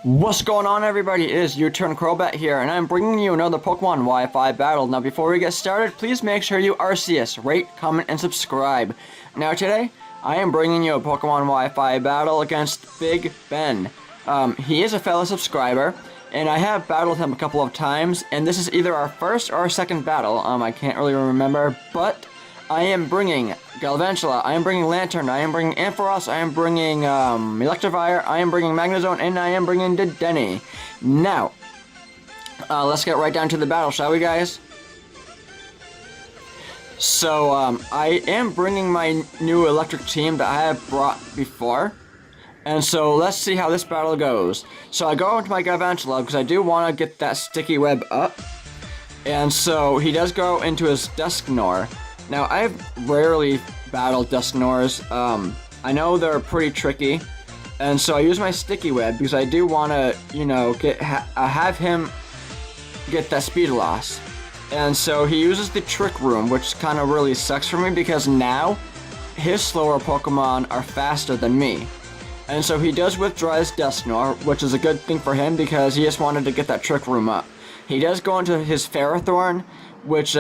What's going on, everybody? It is U-Turn Crobat here, and I'm bringing you another Pokemon Wi-Fi battle. Now, before we get started, please make sure you RCS, rate, comment, and subscribe. Now, today, I am bringing you a Pokemon Wi-Fi battle against Big Ben. He is a fellow subscriber, and I have battled him a couple of times, and this is either our first or our second battle. I can't really remember, but I am bringing Galvantula, I am bringing Lantern, I am bringing Ampharos, I am bringing Electivire, I am bringing Magnezone, and I am bringing Dedenne. Now, let's get right down to the battle, shall we, guys? So, I am bringing my new electric team that I have brought before. And so, let's see how this battle goes. So, I go into my Galvantula because I do want to get that sticky web up. And so, he does go into his Dusknoir. Now, I've rarely battled Dusknoirs. I know they're pretty tricky, and so I use my Sticky Web because I do want to, you know, have him get that speed loss. And so he uses the Trick Room, which kind of really sucks for me because now his slower Pokemon are faster than me. And so he does withdraw his Dusknoir, which is a good thing for him because he just wanted to get that Trick Room up. He does go into his Ferrothorn, which,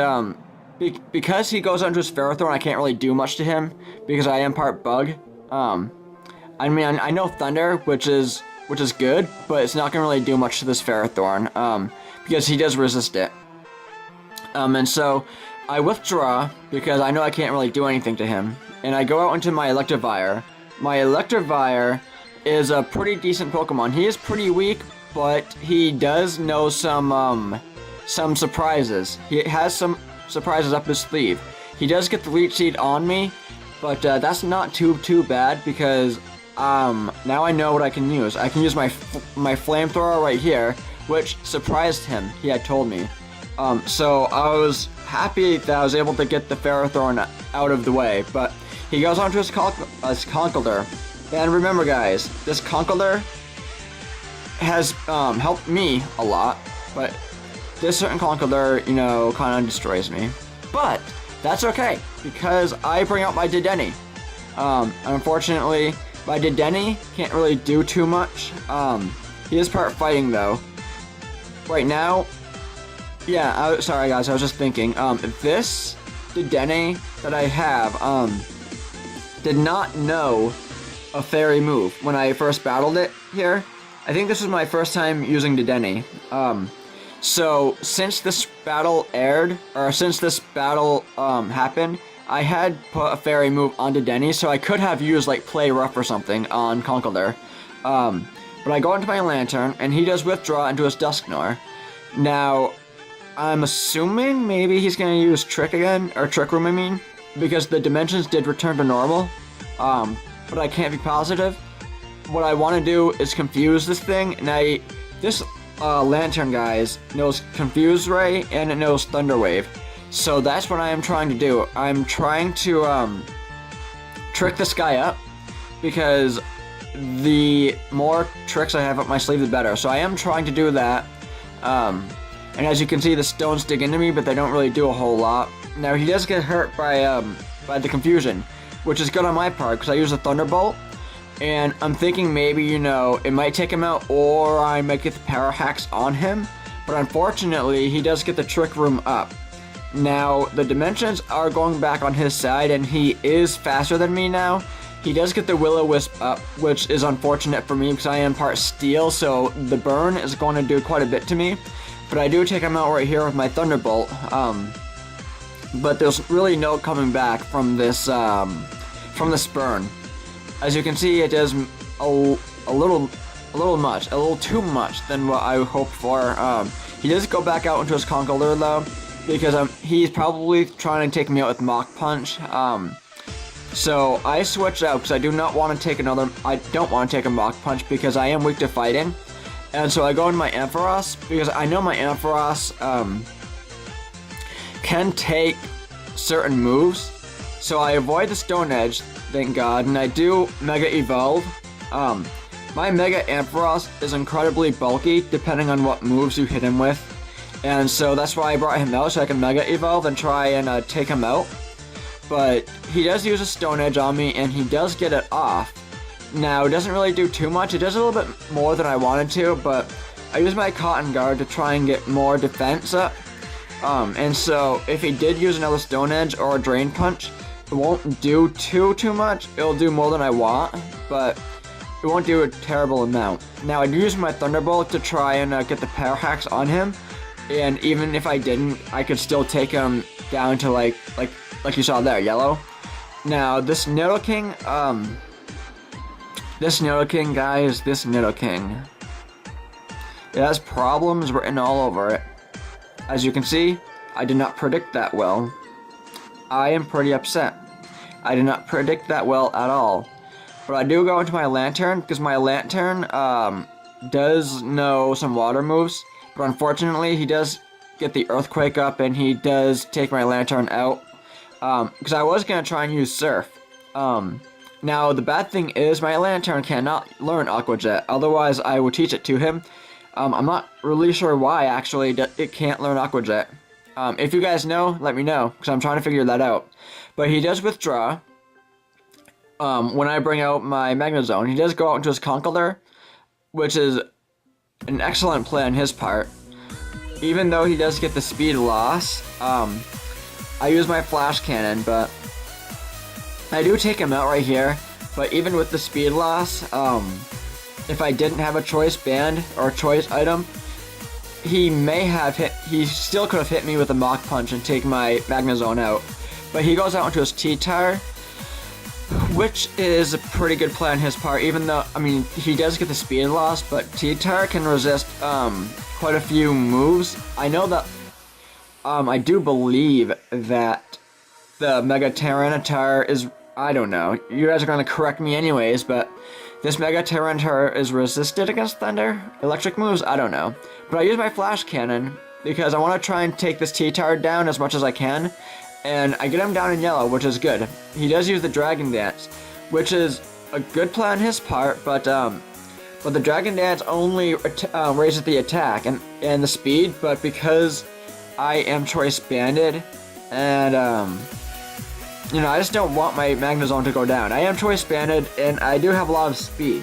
because he goes onto his Ferrothorn, I can't really do much to him because I am part bug. I mean, I know Thunder, which is good, but it's not gonna really do much to this Ferrothorn, because he does resist it. And so I withdraw because I know I can't really do anything to him, and I go out into my Electivire. My Electivire is a pretty decent Pokemon. He is pretty weak, but he does know some surprises. He has some surprises up his sleeve. He does get the Leech Seed on me, but that's not too bad because now I know what I can use. I can use my Flamethrower right here, which surprised him. He had told me. So I was happy that I was able to get the Ferrothorn out of the way, but he goes on to his Conkeldurr. And remember, guys, this Conkeldurr has helped me a lot, but this certain Conkeldurr, you know, kind of destroys me. But that's okay, because I bring out my Dedenne. Unfortunately, my Dedenne can't really do too much. He is part fighting, though. Right now, yeah, sorry guys, I was just thinking. This Dedenne that I have, did not know a fairy move when I first battled it here. I think this was my first time using Dedenne. So, since this battle aired, or since this battle happened, I had put a fairy move on Dedenne, so I could have used, like, Play Rough or something on Conkeldurr. But I go into my Lantern, and he does withdraw into his Dusknoir. Now, I'm assuming maybe he's going to use Trick again, or Trick Room, I mean, because the dimensions did return to normal, but I can't be positive. What I want to do is confuse this thing, and this Lantern, guys, knows Confuse Ray and it knows Thunder Wave. So that's what I am trying to do. I'm trying to trick this guy up because the more tricks I have up my sleeve, the better. So I am trying to do that. And as you can see, the stones dig into me, but they don't really do a whole lot. Now he does get hurt by the confusion, which is good on my part because I use a Thunderbolt. And I'm thinking maybe, you know, it might take him out or I might get the Power Hacks on him. But unfortunately, he does get the Trick Room up. Now, the dimensions are going back on his side and he is faster than me now. He does get the Will-O-Wisp up, which is unfortunate for me because I am part Steel, so the burn is going to do quite a bit to me. But I do take him out right here with my Thunderbolt. But there's really no coming back from this burn. As you can see, it is a little too much than what I hoped for. He does go back out into his Conkeldurr though, because he's probably trying to take me out with Mach Punch. So I switch out because I do not want to take I don't want to take a Mach Punch because I am weak to fighting, and so I go into my Ampharos because I know my Ampharos can take certain moves. So I avoid the Stone Edge, thank God, and I do Mega Evolve. My Mega Ampharos is incredibly bulky, depending on what moves you hit him with. And so that's why I brought him out, so I can Mega Evolve and try and take him out. But he does use a Stone Edge on me, and he does get it off. Now, it doesn't really do too much. It does a little bit more than I wanted to, but I use my Cotton Guard to try and get more defense up. And so, if he did use another Stone Edge or a Drain Punch, it won't do too much. It'll do more than I want, but it won't do a terrible amount. Now, I'd use my Thunderbolt to try and get the Power Hacks on him, and even if I didn't, I could still take him down to like you saw there, yellow. Now, this Nidoking, guys, this Nidoking, it has problems written all over it. As you can see, I did not predict that well. I am pretty upset. I did not predict that well at all. But I do go into my Lantern, because my Lantern does know some water moves. But unfortunately, he does get the Earthquake up, and he does take my Lantern out. Because I was going to try and use Surf. Now, the bad thing is my Lantern cannot learn Aqua Jet. Otherwise, I would teach it to him. I'm not really sure why, actually, it can't learn Aqua Jet. If you guys know, let me know, because I'm trying to figure that out. But he does withdraw. When I bring out my Magnezone, he does go out into his Conkeldurr, which is an excellent play on his part. Even though he does get the speed loss, I use my Flash Cannon, but I do take him out right here. But even with the speed loss, if I didn't have a choice band or choice item, he still could have hit me with a Mach Punch and take my Magnezone out. But he goes out into his T-Tire, which is a pretty good play on his part, even though, I mean, he does get the speed loss, but T-Tire can resist quite a few moves. I know that, I do believe that the Mega Tyranitar is, I don't know, you guys are going to correct me anyways, but this Mega Tyranitar is resisted against Thunder? Electric moves? I don't know. But I use my Flash Cannon because I want to try and take this T-Tire down as much as I can, and I get him down in yellow, which is good. He does use the Dragon Dance, which is a good play on his part, but the Dragon Dance only raises the attack and the speed, but because I am choice banded, and you know, I just don't want my Magnezone to go down. I am choice banded, and I do have a lot of speed,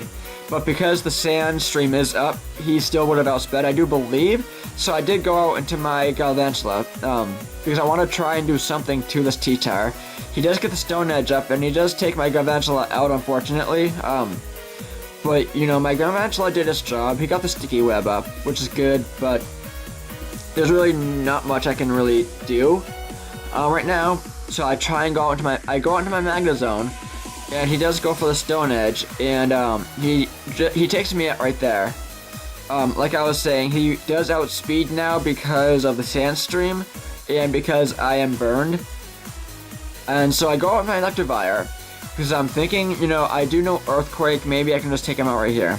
but because the Sand Stream is up, he still would have outsped, I do believe. So I did go out into my Galvantula, because I want to try and do something to this T-Tire. He does get the Stone Edge up, and he does take my Galvantula out, unfortunately. But, you know, my Galvantula did its job. He got the Sticky Web up, which is good, but there's really not much I can really do right now. So I try and go into my Magnezone, and he does go for the Stone Edge, and he takes me out right there. Like I was saying, he does outspeed now because of the Sand Stream, and because I am burned. And so I go out with my Electivire, because I'm thinking, you know, I do know Earthquake, maybe I can just take him out right here.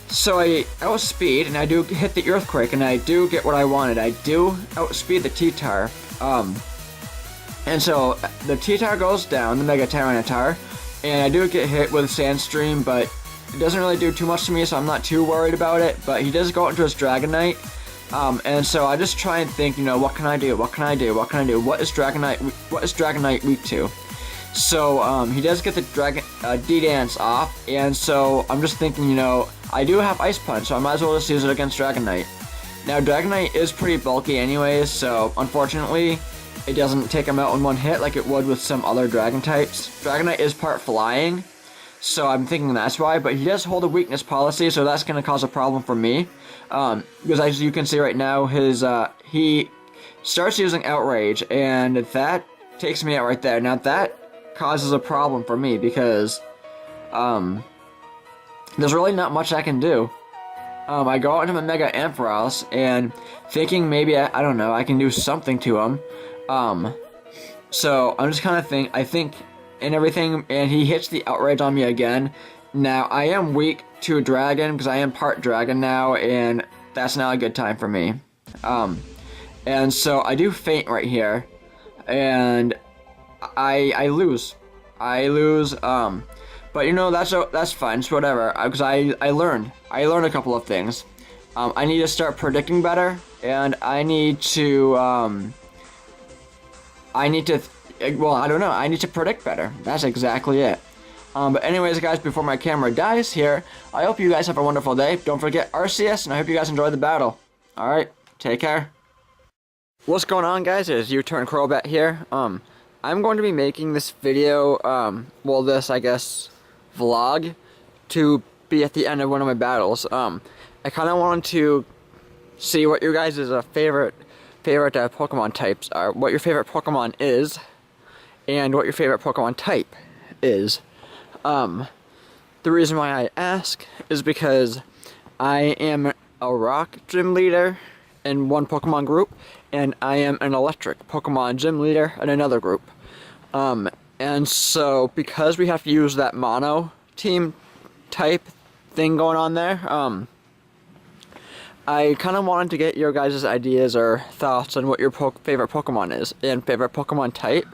So I outspeed, and I do hit the Earthquake, and I do get what I wanted. I do outspeed the T-Tire. And so the T-Tire goes down, the Mega Tyranitar, and I do get hit with a Sand Stream, but it doesn't really do too much to me, so I'm not too worried about it. But he does go out into his Dragonite, and so I just try and think, you know, what can I do? What can I do? What can I do? What is Dragonite weak to? So he does get the D-Dance off, and so I'm just thinking, you know, I do have Ice Punch, so I might as well just use it against Dragonite. Now, Dragonite is pretty bulky anyways, so unfortunately, it doesn't take him out in one hit like it would with some other Dragon types. Dragonite is part flying, so I'm thinking that's why, but he does hold a weakness policy, so that's going to cause a problem for me. Because as you can see right now, he starts using Outrage, and that takes me out right there. Now that causes a problem for me, because there's really not much I can do. I go out into my Mega Ampharos, and thinking maybe, I don't know, I can do something to him. So I'm just kind of I think, and everything, and he hits the Outrage on me again. Now, I am weak to a Dragon, because I am part Dragon now, and that's not a good time for me. And so I do faint right here, and I lose. But you know, that's fine, it's whatever, because I learned a couple of things. I need to start predicting better, and I need to, well, I don't know, I need to predict better. That's exactly it. But anyways, guys, before my camera dies here, I hope you guys have a wonderful day. Don't forget RCS, and I hope you guys enjoy the battle. Alright, take care. What's going on, guys? It's U-Turn Crowbat here. I'm going to be making this video, well, this, I guess, vlog, to be at the end of one of my battles. I kind of wanted to see what your guys' favorite Pokemon types are, what your favorite Pokemon is, and what your favorite Pokemon type is. The reason why I ask is because I am a rock gym leader in one Pokemon group, and I am an electric Pokemon gym leader in another group. And so because we have to use that mono team type thing going on there, I kind of wanted to get your guys' ideas or thoughts on what your favorite Pokemon is and favorite Pokemon type.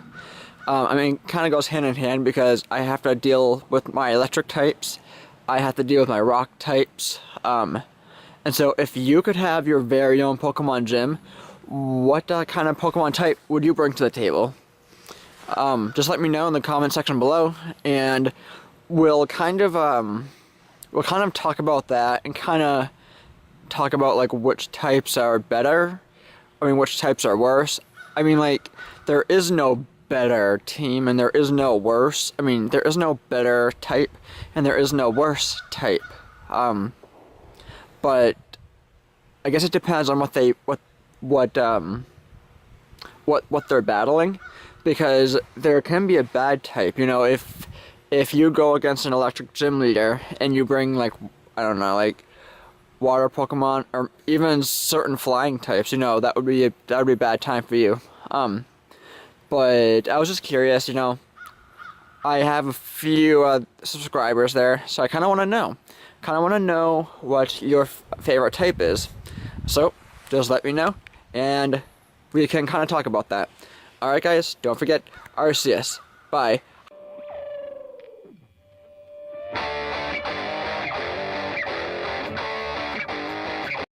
I mean, kind of goes hand in hand because I have to deal with my electric types. I have to deal with my rock types. And so if you could have your very own Pokemon gym, what kind of Pokemon type would you bring to the table? Just let me know in the comment section below, and we'll kind of talk about that and kind of talk about like which types are better. I mean, which types are worse. I mean, like, there is no better team and there is no worse. I mean, there is no better type and there is no worse type. But I guess it depends on what they're battling, because there can be a bad type. You know, if you go against an electric gym leader and you bring, like, I don't know, like water Pokemon or even certain flying types, you know, that would be a bad time for you. But I was just curious, you know, I have a few subscribers there, so I kind of want to know what your favorite type is. So just let me know, and we can kind of talk about that. Alright, guys, don't forget RCS. Bye.